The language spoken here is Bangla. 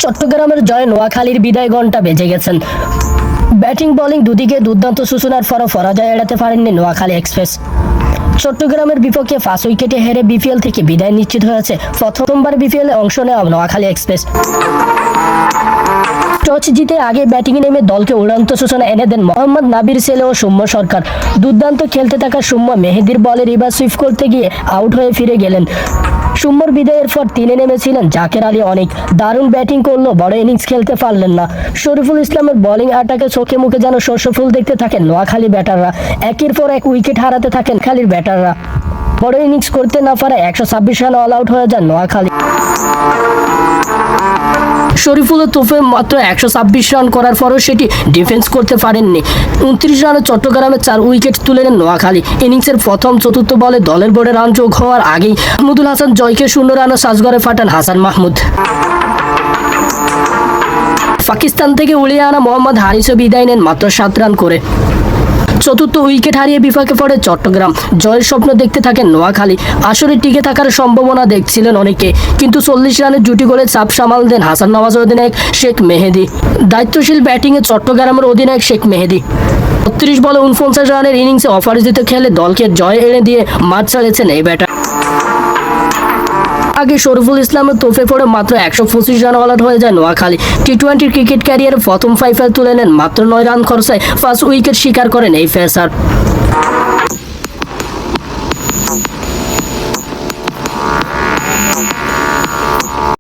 চট্টগ্রামের জয়ে নোয়াখালীর বিদায় ঘণ্টা বেজে গেছেন। ব্যাটিং বোলিং দুদিকে দুর্দান্ত সূচনার পরও পরাজয় এড়াতে পারেননি নোয়াখালী এক্সপ্রেস। চট্টগ্রামের বিপক্ষে 5 উইকেটে হেরে বিপিএল থেকে বিদায় নিশ্চিত হয়েছে প্রথমবার বিপিএলে অংশ নেওয়া নোয়াখালী এক্সপ্রেস। টস জিতে আগে ব্যাটিংয়ে নেমে দলকে উড়ন্ত সূচনা এনে দেন মোহাম্মদ নাবির ছেলে ও সৌম্য সরকার। দুর্দান্ত খেলতে থাকা সৌম্য মেহেদির বলে রিভার্স সুইপ করতে গিয়ে আউট হয়ে ফিরে গেলেন। সৌম্যর বিদায়ের পর তিনে নেমেছিলেন জাকের আলী অনেক। দারুণ ব্যাটিং করলেও বড় ইনিংস খেলতে পারলেন না। শরীফুল ইসলামের বোলিং আটাকে চোখে মুখে যেন শস্যফুল দেখতে থাকেন নোয়াখালী ব্যাটাররা। একের পর এক উইকেট হারাতে থাকেন খালির ব্যাটাররা। বড় ইনিংস করতে না পারে 126 রানে অল আউট হয়ে যান নোয়াখালী। শরীফুলের তোফে মাত্র 126 রান করার পরও সেটি ডিফেন্স করতে পারেননি। 29 রানে চট্টগ্রামে 4 উইকেট তুলে নেন নোয়াখালী। ইনিংসের প্রথম চতুর্থ বলে দলের বোর্ডে রান যোগ হওয়ার আগেই মাহমুদুল হাসান জয়কে 0 রানে সাজঘরে ফাটান হাসান মাহমুদ। পাকিস্তান থেকে উড়িয়ে আনা মোহাম্মদ হারিসও বিদায় নেন মাত্র 7 রান করে। চতুর্থ উইকেট হারিয়ে বিপাকে পড়ে চট্টগ্রাম। জয়ের স্বপ্ন দেখতে থাকেন নোয়াখালী। আসরে টিকে থাকার সম্ভাবনা দেখছিলেন অনেকে, কিন্তু 40 রানের জুটি করে চাপ সামাল দেন হাসান নওয়াজের অধিনায়ক শেখ মেহেদী। দায়িত্বশীল ব্যাটিংয়ে চট্টগ্রামের অধিনায়ক শেখ মেহেদী 32 বলে 49 রানের ইনিংসে অপরাজিত খেলে দলকে জয় এনে দিয়ে মাঠ ছাড়িয়েছেন এই ব্যাটার। আগে শরীফুল ইসলামের তোফে পড়ে মাত্র 125 রান অল আউট হয়ে যায় নোয়াখালী। টি20 ক্রিকেট ক্যারিয়ারে প্রথম 5 তুলে নেন মাত্র 9 রান খরচায় 5 উইকেট শিকার করেন এই পেসার।